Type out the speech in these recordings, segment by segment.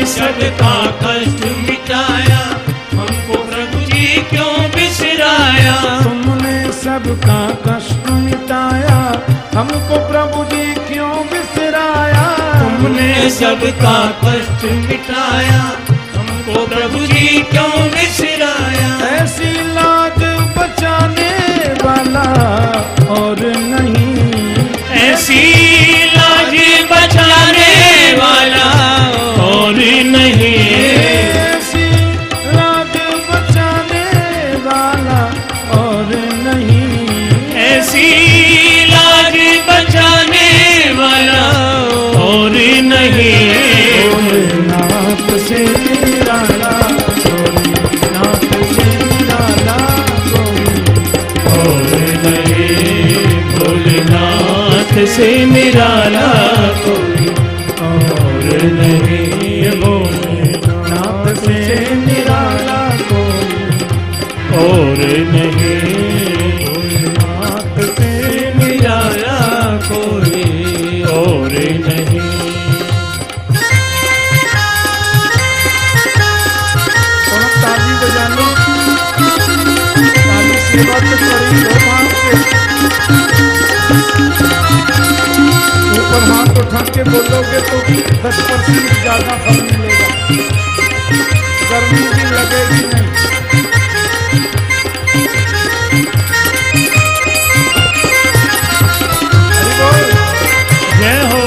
सबका कष्ट मिटाया, हमको प्रभु जी क्यों बिसराया। तुमने सबका कष्ट मिटाया, हमको प्रभु जी क्यों बिसराया। तुमने सबका कष्ट मिटाया, हमको प्रभु जी क्यों बिसराया। ऐसी लाज बचाने वाला और नहीं, ऐसी लाज बचाने वाला और नहीं। ऐसी लाज बचाने वाला और नहीं, ऐसी लाज बचाने वाला और नहीं। भोलेनाथ से निराला कोई, नाथ से निराला कोई और नहीं। भोलेनाथ से निराला कोई और नहीं। भोलेनाथ से निराला कोई और नहीं। भोलेनाथ से निराला कोई और नहीं। थोड़ा ताली बजा लो, ताली से बात करी दो हाथ से, ऊपर हाथ उठा के बोलोगे तो 10% ज्यादा फल मिलेगा, गर्मी भी लगेगी नहीं। हरि बोल। जय हो।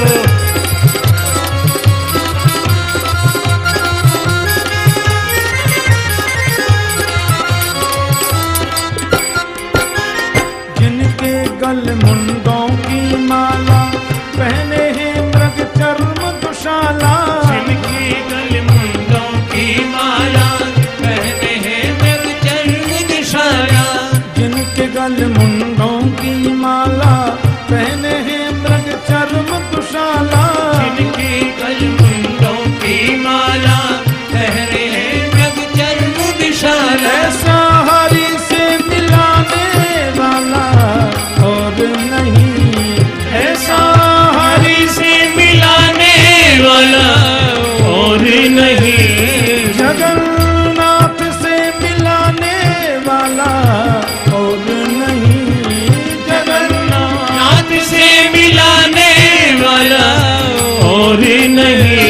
जिनके गल मुंडों की माला, पहने हैं मृग चर्म दुशाला। जिनके गल मुंडों की माला, पहने हैं मृग चर्म दुशाला। जिनके गल मुंडों की माला, पहने हैं मृग चर्म दुशाला। जिनके गल मुंडों की माला, पहने हैं मृग चर्म दुशाला। ऐसा हरि से मिलाने वाला और नहीं, ऐसा हरि से मिलाने वाला और नहीं। जगन्नाथ से मिलाने वाला और नहीं। जगन्नाथ से मिलाने वाला और नहीं।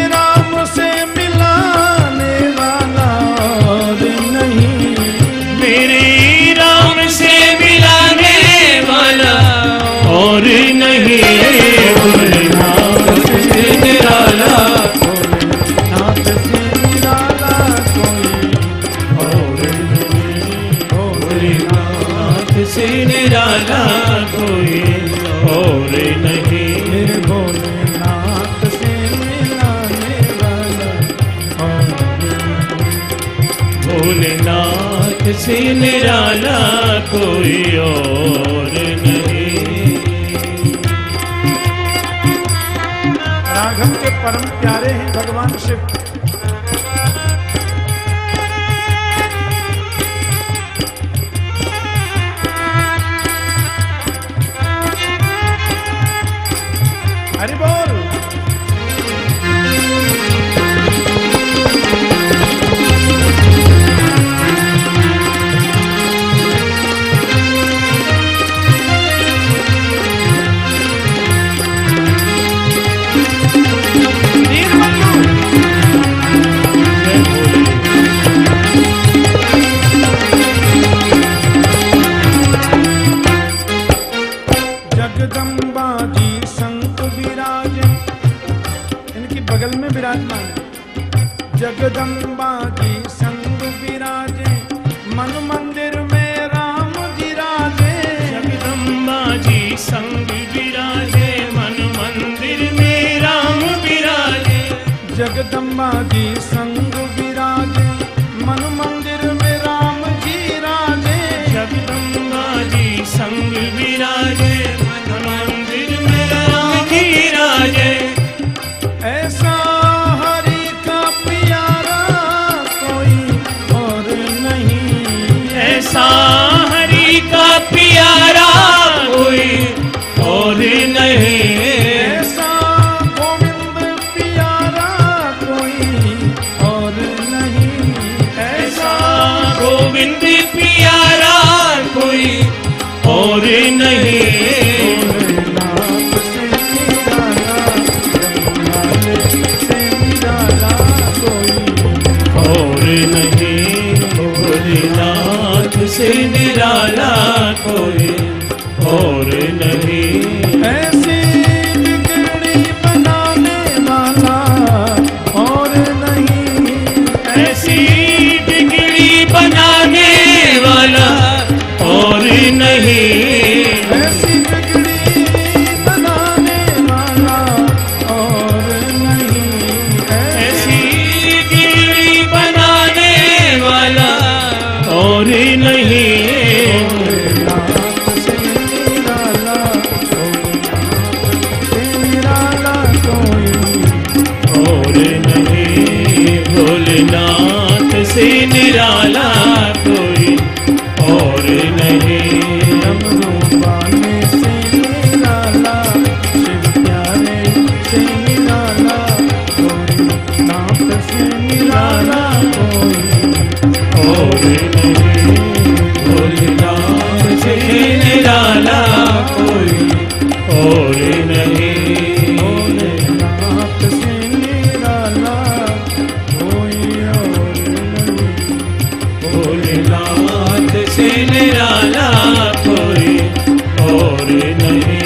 राम से मिलाने वाला और नहीं। मेरे राम से मिलाने वाला और नहीं। भोलेनाथ से निराला, नाथ से निराला कोई और नहीं। भोलेनाथ से निराला कोई और नहीं। मेरे भोलेनाथ से मिलाने वाला और नहीं। भोलेनाथ से निराला कोई और नहीं। राघव के परम प्यारे हैं भगवान शिव। हरि बोल। जगदम्बा जी संत विराजे, इनकी बगल में विराजमान है। जगदम्बा जी संग विराजे, मन मंदिर में राम जी राजे। जगदम्बा जी संग विराजे, मन मंदिर में राम विराजे। जगदम्बा जी संग विराजे, मन मंदिर में राम जी राजे। जगदम्बा जी संग विराजे, मन मंदिर में राम जी राजे। ऐसा हरि का प्यारा कोई और नहीं। ऐसा हरि का प्यारा कोई और नहीं। ऐसा गोविंद प्यारा भोले से निराला कोई। और नहीं भोलेनाथ से निराला कोई और नहीं। ऐसी बिगड़ी बनाने वाला और नहीं, ऐसी बिगड़ी बनाने वाला और नहीं। ऐसी बिगड़ी बनाने वाला और नहीं, ऐसी बिगड़ी बनाने वाला और नहीं। भोलेनाथ से निराला कोई, और नहीं भोलेनाथ से निराला कोई और नहीं। डमरू वाले से निराला, शिव प्यारे से निराला कोई, नाथ से निराला कोई और नहीं भोलेनाथ से निराला कोई और नहीं। भोलेनाथ से निराला कोई और नहीं। भोलेनाथ से निराला कोई और नहीं।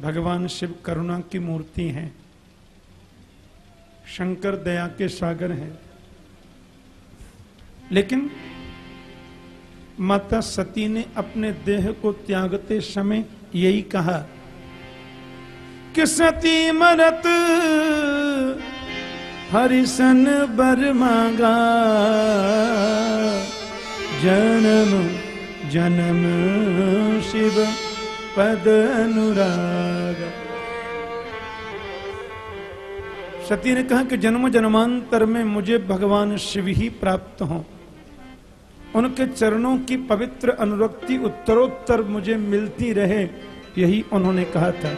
भगवान शिव करुणा की मूर्ति हैं, शंकर दया के सागर हैं। लेकिन माता सती ने अपने देह को त्यागते समय यही कहा कि सती मरत हरिसन बर मांगा, जन्म जन्म शिव पद अनुराग। सती ने कहा कि जन्म जन्मांतर में मुझे भगवान शिव ही प्राप्त हों, उनके चरणों की पवित्र अनुरक्ति उत्तरोत्तर मुझे मिलती रहे, यही उन्होंने कहा था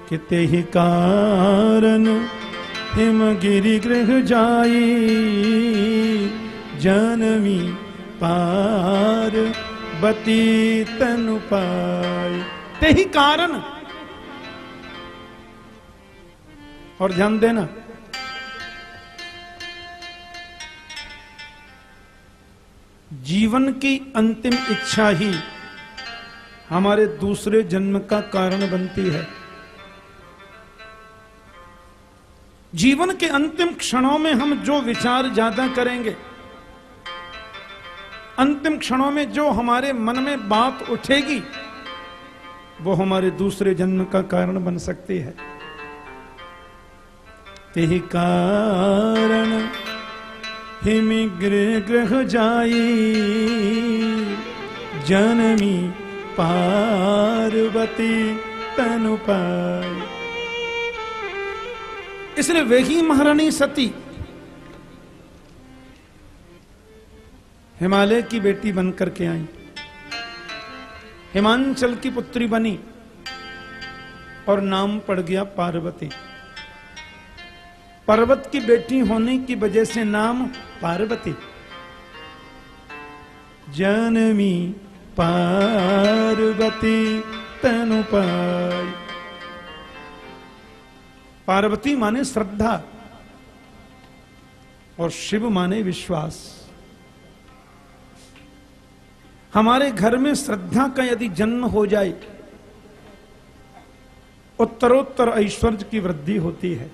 कि तेहि कारण हिमगिरि गृह जाई, जनमी पार्वती तनु पाई। तेहि कारण, और ध्यान देना, जीवन की अंतिम इच्छा ही हमारे दूसरे जन्म का कारण बनती है। जीवन के अंतिम क्षणों में हम जो विचार ज्यादा करेंगे, अंतिम क्षणों में जो हमारे मन में बात उठेगी, वो हमारे दूसरे जन्म का कारण बन सकती है। तेहि कारण हिमिग्र ग्रह जाई, जनमी पार्वती तनु पाई। इसलिए वही महारानी सती हिमालय की बेटी बनकर के आई, हिमांचल की पुत्री बनी और नाम पड़ गया पार्वती। पर्वत की बेटी होने की वजह से नाम पार्वती। जनमी पार्वती तनु पाई। पार्वती माने श्रद्धा और शिव माने विश्वास। हमारे घर में श्रद्धा का यदि जन्म हो जाए, उत्तरोत्तर ऐश्वर्य की वृद्धि होती है।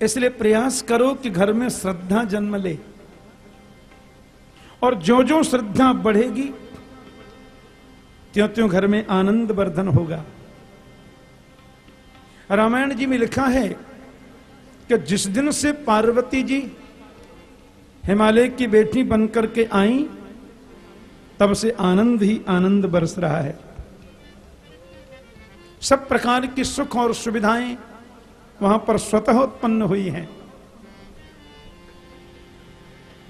इसलिए प्रयास करो कि घर में श्रद्धा जन्म ले, और जो जो श्रद्धा बढ़ेगी त्यों त्यों घर में आनंद वर्धन होगा। रामायण जी में लिखा है कि जिस दिन से पार्वती जी हिमालय की बेटी बनकर के आई, तब से आनंद ही आनंद बरस रहा है। सब प्रकार की सुख और सुविधाएं वहां पर स्वतः उत्पन्न हुई हैं।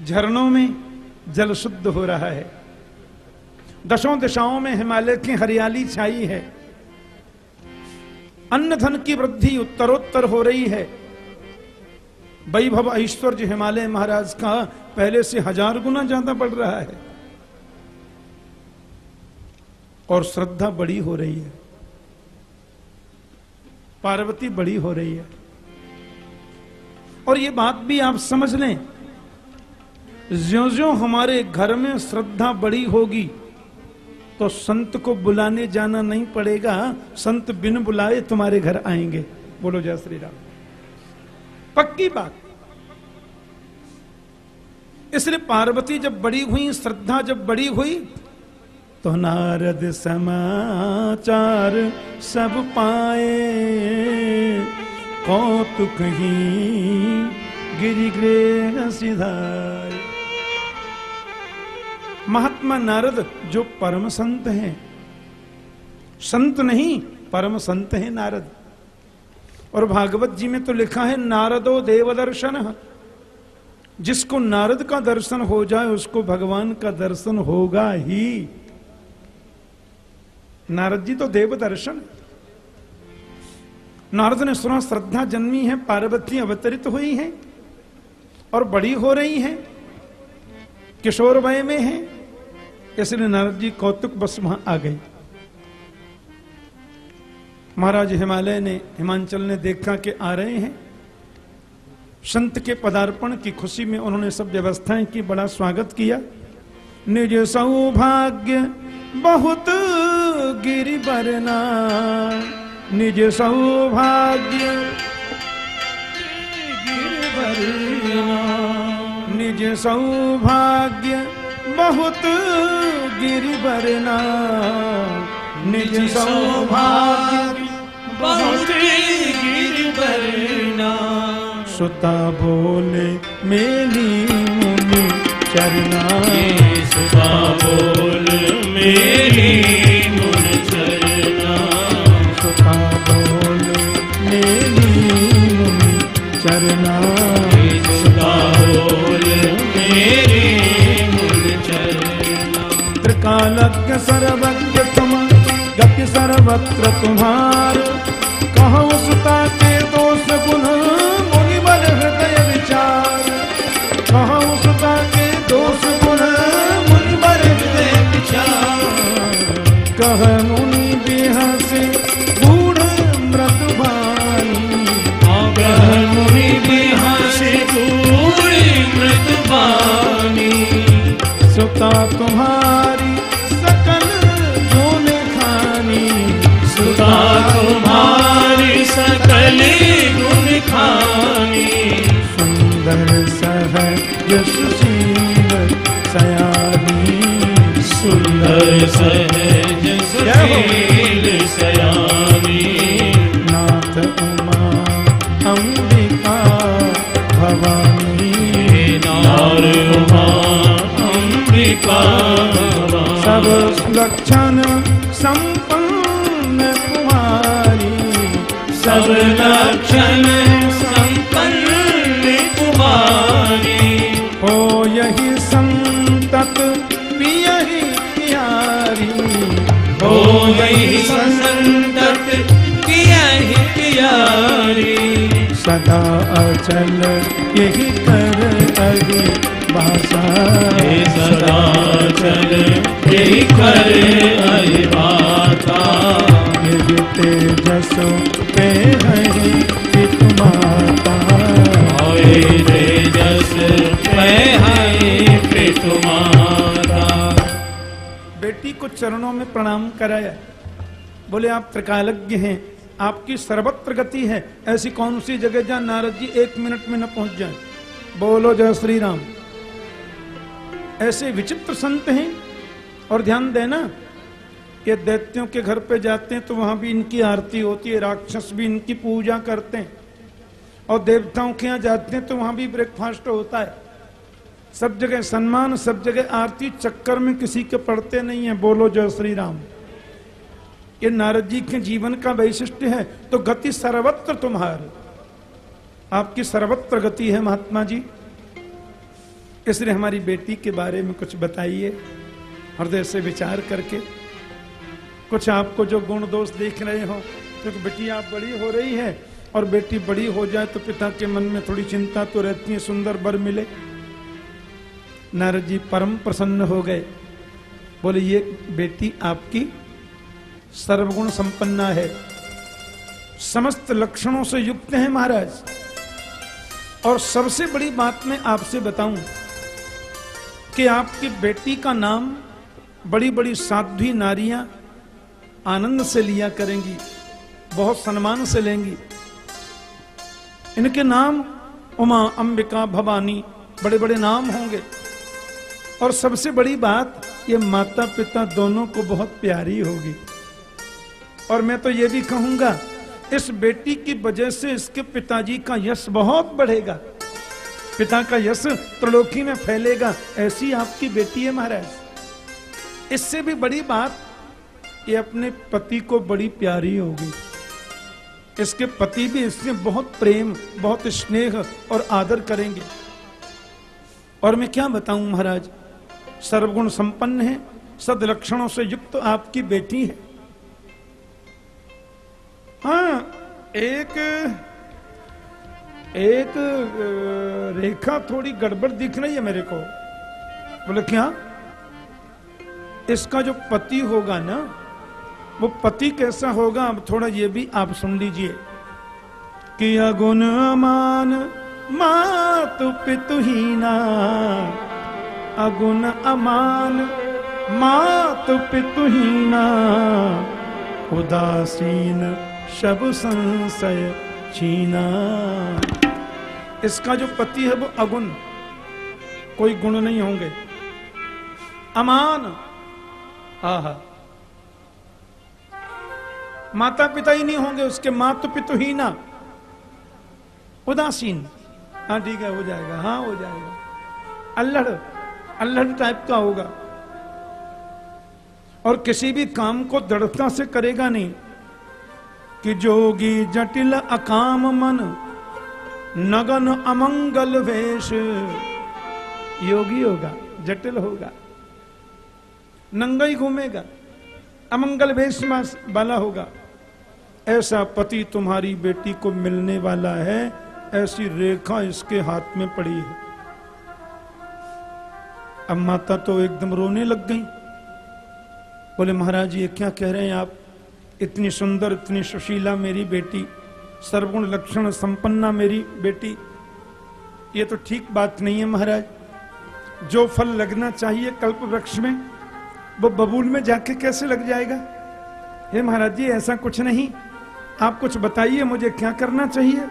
झरनों में जल शुद्ध हो रहा है, दशों दिशाओं में हिमालय की हरियाली छाई है, अन्न धन की वृद्धि उत्तरोत्तर हो रही है। वैभव ऐश्वर्य हिमालय महाराज का पहले से 1000 गुना ज्यादा बढ़ रहा है। और श्रद्धा बड़ी हो रही है, पार्वती बड़ी हो रही है। और ये बात भी आप समझ लें, ज्यों-ज्यों हमारे घर में श्रद्धा बड़ी होगी तो संत को बुलाने जाना नहीं पड़ेगा, संत बिन बुलाए तुम्हारे घर आएंगे। बोलो जय श्री राम। पक्की बात। इसलिए पार्वती जब बड़ी हुई, श्रद्धा जब बड़ी हुई, तो नारद समाचार सब पाए, कौतुक ही गिरिगृह सिधाए। महात्मा नारद जो परम संत हैं, संत नहीं परम संत हैं नारद। और भागवत जी में तो लिखा है नारदो देवदर्शन, जिसको नारद का दर्शन हो जाए उसको भगवान का दर्शन होगा ही। नारद जी तो देव दर्शन। नारद ने सुना श्रद्धा जन्मी है, पार्वती अवतरित हुई है और बड़ी हो रही है, किशोर वय में है, इसलिए नारद जी कौतुक बस वहां आ गए। महाराज हिमाचल ने देखा कि आ रहे हैं, संत के पदार्पण की खुशी में उन्होंने सब व्यवस्थाएं की, बड़ा स्वागत किया। निज सौभाग्य बहुत गिरिवरना, निज सौभाग्य गिरिवरना, निज सौभाग्य बहुत गिरिवरना, निज सौभाग्य बहुत गिरिवरना। सुता बोले मेली मुनि चरना, सुता बोल मेरी मुनि चरना, सुता बोले मेली मुनि चरना, सुता बोल मेरी मुनि चरना। त्रिकालज्ञ सर्वज्ञ तुम, गति सर्वत्र तुम्हार, कहूँ सुता के दोष गुण मुनिवर हृदय विचार, कहूँ सुता के दोष गुण मुनिवर हृदय विचार, कह मुनि बिहसे बूढ़ मृतुबानी, कह मुनि बिहसे बूढ़ मृतुबानी। सुता तुम्हारी सकल जोन खानी, सुता तुम्हारी सकल गुण खानी, सुंदर सहज सुशील सयानी, सुंदर सहज सुशील सयानी। नाथ उमा अंबिका भवानी, नार उमा अंबिका भवानी। सब लक्षण संपन्न कुमारी, सब लक्षण संपन्न कुमारी। हो यही संतत पियहि प्यारी, हो गई संतत पियहि प्यारी। सदा अचल यही कर अहि भाषा, सदा चल यही कर अहिबाता। यही तेजस पे है पितुमाता, तेजस पे है पितुमाता। बेटी को चरणों में प्रणाम कराया, बोले आप त्रिकालज्ञ हैं, आपकी सर्वत्र गति है, ऐसी कौन सी जगह जहां नारद जी 1 मिनट में न पहुंच जाए। बोलो जय श्री राम। ऐसे विचित्र संत हैं। और ध्यान देना, ये दैत्यों के घर पे जाते हैं तो वहां भी इनकी आरती होती है, राक्षस भी इनकी पूजा करते हैं, और देवताओं के यहाँ जाते हैं तो वहां भी ब्रेकफास्ट होता है। सब जगह सम्मान, सब जगह आरती, चक्कर में किसी के पड़ते नहीं है। बोलो जय श्री राम। ये नारद जी के जीवन का वैशिष्ट्य है। तो गति सर्वत्र तुम्हारी, आपकी सर्वत्र गति है महात्मा जी। इसलिए हमारी बेटी के बारे में कुछ बताइए, हृदय से विचार करके। कुछ आपको जो गुण दोष देख रहे हो, क्योंकि बेटी आप बड़ी हो रही है, और बेटी बड़ी हो जाए तो पिता के मन में थोड़ी चिंता तो रहती है, सुंदर वर मिले। नारद जी परम प्रसन्न हो गए, बोले ये बेटी आपकी सर्वगुण संपन्ना है, समस्त लक्षणों से युक्त है महाराज। और सबसे बड़ी बात मैं आपसे बताऊं कि आपकी बेटी का नाम बड़ी बड़ी साध्वी नारियां आनंद से लिया करेंगी, बहुत सम्मान से लेंगी। इनके नाम उमा, अंबिका, भवानी बड़े बड़े नाम होंगे। और सबसे बड़ी बात, ये माता पिता दोनों को बहुत प्यारी होगी। और मैं तो ये भी कहूंगा, इस बेटी की वजह से इसके पिताजी का यश बहुत बढ़ेगा, पिता का यश त्रिलोकी में फैलेगा। ऐसी आपकी बेटी है महाराज। इससे भी बड़ी बात, ये अपने पति को बड़ी प्यारी होगी। इसके पति भी इससे बहुत प्रेम, बहुत स्नेह और आदर करेंगे। और मैं क्या बताऊं महाराज, सर्वगुण संपन्न है, सदलक्षणों से युक्त आपकी बेटी है। हाँ, एक रेखा थोड़ी गड़बड़ दिख रही है मेरे को। बोले क्या? इसका जो पति होगा ना, वो पति कैसा होगा, अब थोड़ा ये भी आप सुन लीजिए कि अगुण अमान मातु पितुहीना, अगुण अमान मातु पितुहीना, उदासीन शब संशय छीना। इसका जो पति है वो अगुण, कोई गुण नहीं होंगे, अमान, आहा, माता पिता ही नहीं होंगे उसके, मातु पितुहीना, उदासीन, हाँ ठीक है हो जाएगा, हाँ हो जाएगा, अल्लड़ अल्लड़ टाइप का होगा। और किसी भी काम को दृढ़ता से करेगा नहीं कि जोगी जटिल अकाम मन, नगन अमंगल वेश। योगी होगा, जटिल होगा, नंगा ही घूमेगा, अमंगल वेश वाला होगा। ऐसा पति तुम्हारी बेटी को मिलने वाला है, ऐसी रेखा इसके हाथ में पड़ी है। अब माता तो एकदम रोने लग गई। बोले महाराज ये क्या कह रहे हैं आप, इतनी सुंदर, इतनी सुशीला मेरी बेटी, सर्वगुण लक्षण संपन्ना मेरी बेटी, ये तो ठीक बात नहीं है महाराज। जो फल लगना चाहिए कल्प वृक्ष में, वो बबूल में जाके कैसे लग जाएगा? हे महाराज जी ऐसा कुछ नहीं, आप कुछ बताइए मुझे क्या करना चाहिए।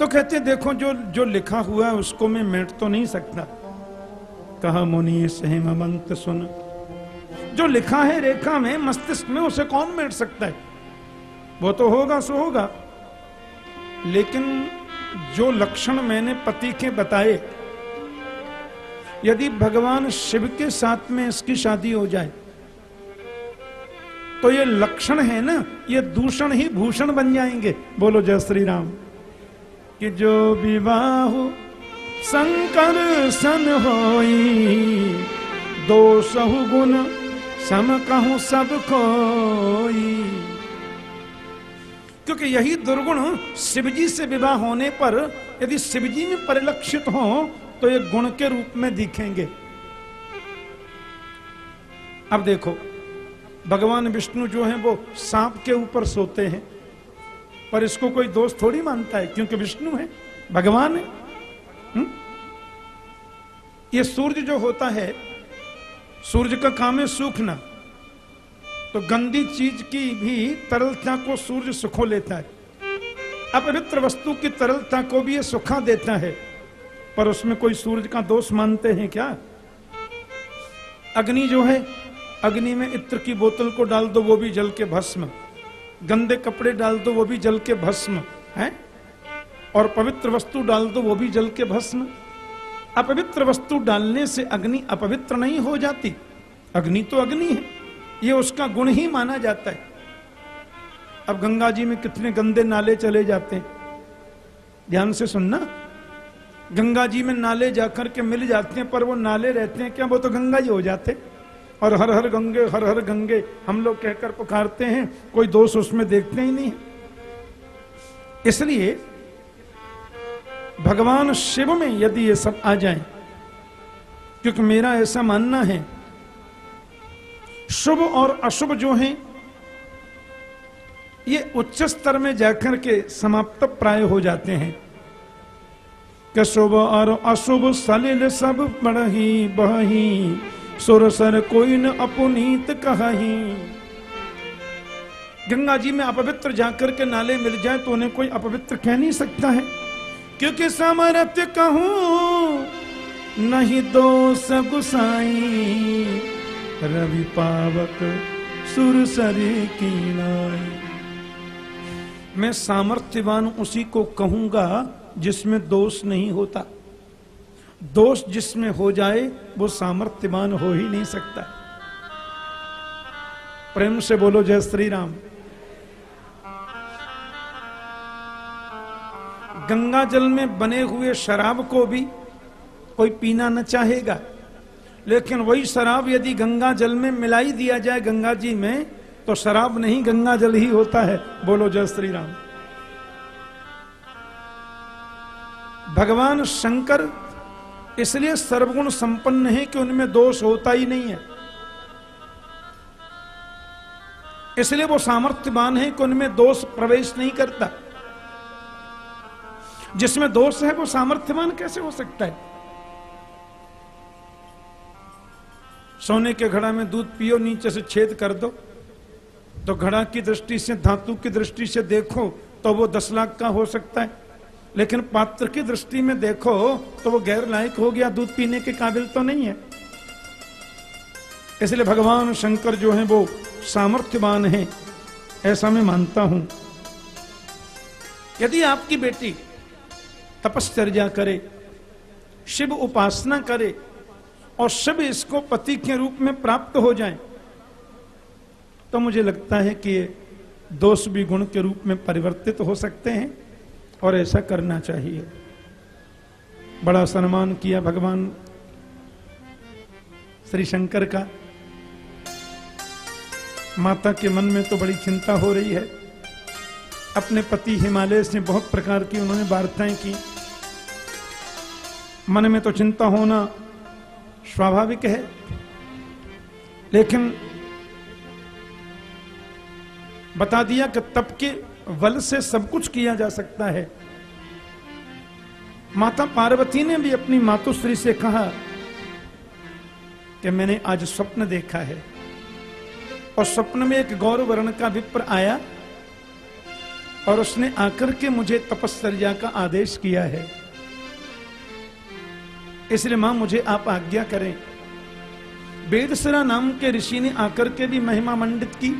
तो कहते देखो जो लिखा हुआ है उसको मैं मिट तो नहीं सकता। कहा मुनि सहमंत सुन, जो लिखा है रेखा में, मस्तिष्क में, उसे कौन मिट सकता है? वो तो होगा सो होगा। लेकिन जो लक्षण मैंने पति के बताए, यदि भगवान शिव के साथ में इसकी शादी हो जाए तो ये लक्षण है ना, ये दूषण ही भूषण बन जाएंगे। बोलो जय श्री राम। कि जो विवाह शंकर सन होई, दो सहु गुण सम कहूं सब कोई। क्योंकि यही दुर्गुण शिवजी से विवाह होने पर यदि शिवजी में परिलक्षित हो तो ये गुण के रूप में दिखेंगे। अब देखो भगवान विष्णु जो हैं वो सांप के ऊपर सोते हैं, पर इसको कोई दोष थोड़ी मानता है क्योंकि विष्णु है, भगवान है। ये सूर्य जो होता है, सूर्य का काम है सूखना, तो गंदी चीज की भी तरलता को सूर्य सुखो लेता है। अपवित्र वस्तु की तरलता को भी ये सुखा देता है, पर उसमें कोई सूर्य का दोष मानते हैं क्या? अग्नि जो है, अग्नि में इत्र की बोतल को डाल दो वो भी जल के भस्म, गंदे कपड़े डाल दो वो भी जल के भस्म है, और पवित्र वस्तु डाल दो वो भी जल के भस्म। अपवित्र वस्तु डालने से अग्नि अपवित्र नहीं हो जाती, अग्नि तो अग्नि है, ये उसका गुण ही माना जाता है। अब गंगा जी में कितने गंदे नाले चले जाते हैं, ध्यान से सुनना। गंगा जी में नाले जाकर के मिल जाते हैं, पर वो नाले रहते हैं क्या? वो तो गंगा ही हो जाते। और हर हर गंगे हर हर गंगे हम लोग कहकर पुकारते हैं, कोई दोष उसमें देखते ही नहीं। इसलिए भगवान शिव में यदि ये सब आ जाए, क्योंकि मेरा ऐसा मानना है शुभ और अशुभ जो हैं ये उच्च स्तर में जाकर के समाप्त प्राय हो जाते हैं कि शुभ और अशुभ सलिल सब बढ़ही बही सुरसर कोई न अपनीत कही। गंगा जी में अपवित्र जाकर के नाले मिल जाए तो उन्हें कोई अपवित्र कह नहीं सकता है, क्योंकि सामर्थ्य कहूं नहीं दोष गुसाई रवि पावक सुरसरे की नाई। मैं सामर्थ्यवान उसी को कहूंगा जिसमें दोष नहीं होता। दोष जिसमें हो जाए वो सामर्थ्यवान हो ही नहीं सकता। प्रेम से बोलो जय श्री राम। गंगा जल में बने हुए शराब को भी कोई पीना न चाहेगा, लेकिन वही शराब यदि गंगा जल में मिलाई दिया जाए गंगा जी में तो शराब नहीं गंगा जल ही होता है। बोलो जय श्री राम। भगवान शंकर इसलिए सर्वगुण संपन्न है कि उनमें दोष होता ही नहीं है, इसलिए वो सामर्थ्यवान है कि उनमें दोष प्रवेश नहीं करता। जिसमें दोष है वो सामर्थ्यवान कैसे हो सकता है? सोने के घड़ा में दूध पियो, नीचे से छेद कर दो तो घड़ा की दृष्टि से, धातु की दृष्टि से देखो तो वो 10 लाख का हो सकता है, लेकिन पात्र की दृष्टि में देखो तो वो गैर लायक हो गया, दूध पीने के काबिल तो नहीं है। इसलिए भगवान शंकर जो हैं वो सामर्थ्यवान हैं, ऐसा मैं मानता हूं। यदि आपकी बेटी तपश्चर्या करे, शिव उपासना करे और शिव इसको पति के रूप में प्राप्त हो जाए तो मुझे लगता है कि ये दोष भी गुण के रूप में परिवर्तित हो सकते हैं और ऐसा करना चाहिए। बड़ा सम्मान किया भगवान श्री शंकर का। माता के मन में तो बड़ी चिंता हो रही है। अपने पति हिमालय से बहुत प्रकार की उन्होंने वार्ताएं की। मन में तो चिंता होना स्वाभाविक है, लेकिन बता दिया कि तप के बल से सब कुछ किया जा सकता है। माता पार्वती ने भी अपनी मातुश्री से कहा कि मैंने आज स्वप्न देखा है, और स्वप्न में एक गौर वर्ण का विप्र आया और उसने आकर के मुझे तपश्चर्या का आदेश किया है। इसलिए मां मुझे आप आज्ञा करें। वेदसरा नाम के ऋषि ने आकर के भी महिमा मंडित की,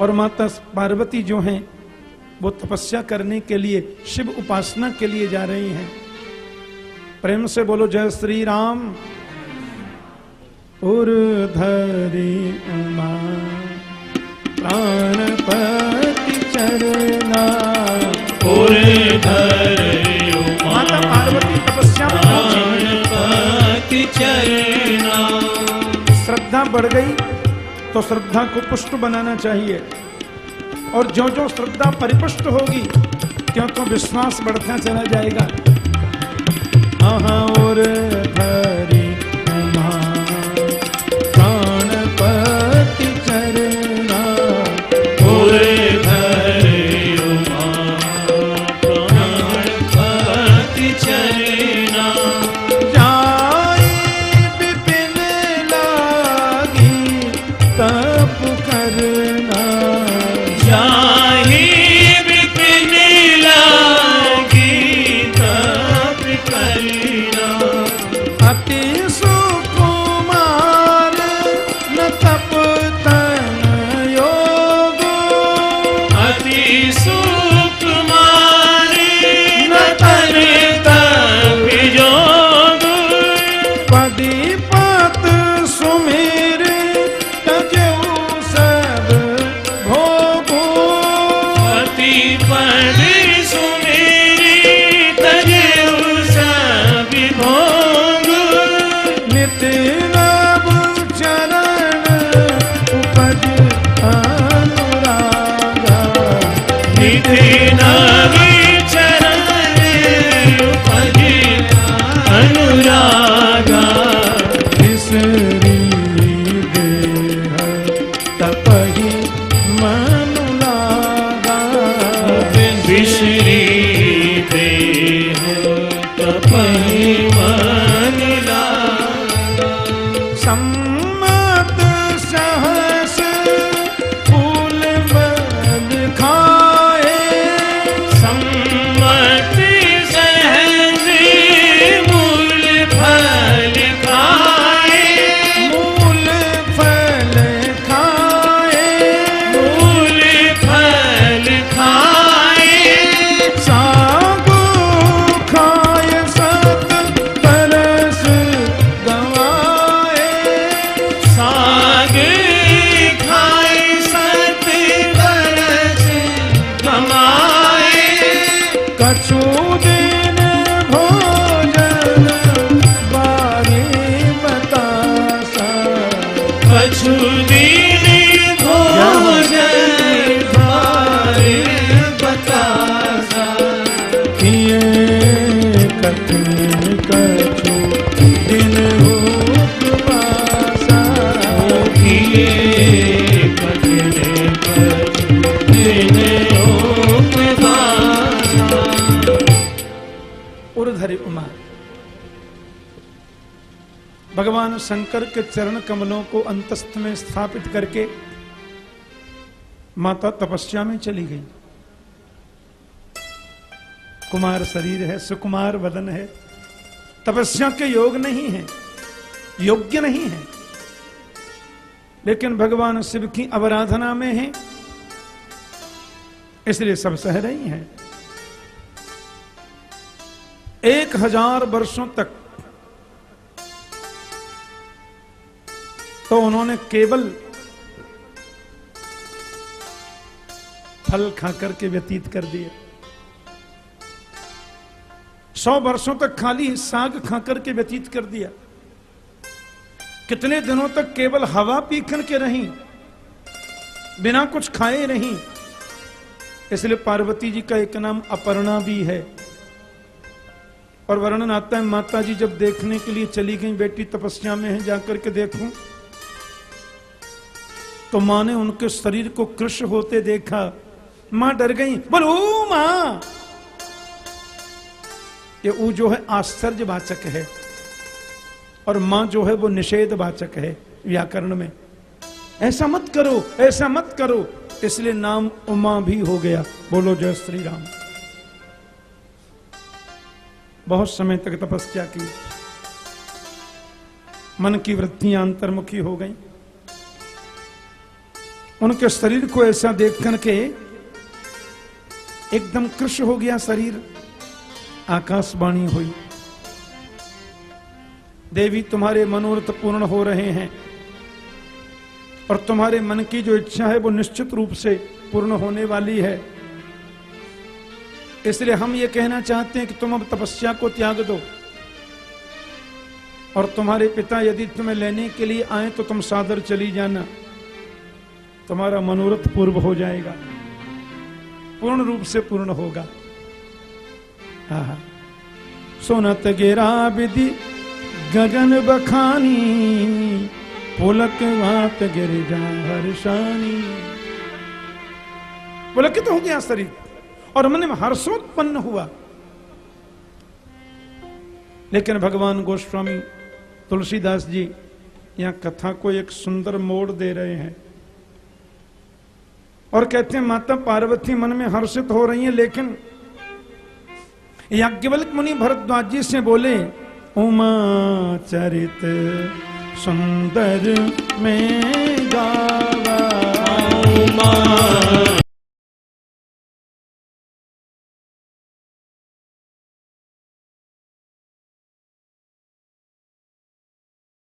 और माता पार्वती जो हैं वो तपस्या करने के लिए, शिव उपासना के लिए जा रही हैं। प्रेम से बोलो जय श्री राम। उर्धरी उमा प्राणपति चरना, उर्धरी उमा माता पार्वती तपस्या में प्राणपति चरना। श्रद्धा बढ़ गई तो श्रद्धा को पुष्ट बनाना चाहिए, और जो जो श्रद्धा परिपुष्ट होगी क्यों तो विश्वास बढ़ता चला जाएगा। और धरी उमा प्राणपति चरना, और धरी उमा प्राणपति चरना। जाई विपिन लागी तप करना, जाहि विपिन लागी तप करना। अति सुकुमार न तप तन योग, अति सुकुमार न तन तप योग। पदी पत सुमेर तजऊ सब भोगो, अति पद सुमेरी तजऊ सब भोग। नित नव चरण उपज अनुरागा, निधि नवी चरण उपज अनुरागा। विसरी सुदीन भोजन भार बतासा किए कठिन कछु दिन उपवासा किए कठिन कछु दिन उपवासा। उर्धरि उमा भगवान शंकर के चरण कमलों को अंतस्थ में स्थापित करके माता तपस्या में चली गई। कुमार शरीर है, सुकुमार वदन है, तपस्या के योग नहीं है, योग्य नहीं है, लेकिन भगवान शिव की आराधना में है, इसलिए सब सह रही हैं। 1000 वर्षों तक तो उन्होंने केवल फल खाकर के व्यतीत कर दिए। 100 वर्षों तक खाली साग खाकर के व्यतीत कर दिया। कितने दिनों तक केवल हवा पीकर के रहीं, बिना कुछ खाए रहीं। इसलिए पार्वती जी का एक नाम अपर्णा भी है। और वर्णन आता है, माता जी जब देखने के लिए चली गई, बेटी तपस्या में है, जाकर के देखूं, तो मां ने उनके शरीर को कृश होते देखा। मां डर गई, बोलो मां। ये ऊ जो है आश्चर्यवाचक है, और मां जो है वो निषेधवाचक है व्याकरण में। ऐसा मत करो, ऐसा मत करो, इसलिए नाम उमा भी हो गया। बोलो जय श्री राम। बहुत समय तक तपस्या की, मन की वृत्तियां अंतर्मुखी हो गई। उनके शरीर को ऐसा देख करके एकदम कृश हो गया शरीर। आकाशवाणी हुई, देवी तुम्हारे मनोरथ पूर्ण हो रहे हैं, और तुम्हारे मन की जो इच्छा है वो निश्चित रूप से पूर्ण होने वाली है। इसलिए हम ये कहना चाहते हैं कि तुम अब तपस्या को त्याग दो, और तुम्हारे पिता यदि तुम्हें लेने के लिए आए तो तुम सादर चली जाना। तुम्हारा मनोरथ पूर्ण हो जाएगा, पूर्ण रूप से पूर्ण होगा। सुनत गिरा विधि गगन बखानी, पुलक वात गिरिजा हर्षानी। पुलकित हो गया शरीर और मन में हर्षोत्पन्न हुआ। लेकिन भगवान गोस्वामी तुलसीदास जी यहां कथा को एक सुंदर मोड़ दे रहे हैं और कहते हैं, माता पार्वती मन में हर्षित हो रही हैं, लेकिन याज्ञवल्क्य मुनि भरद्वाज जी से बोले, उमा चरित सुंदर में गा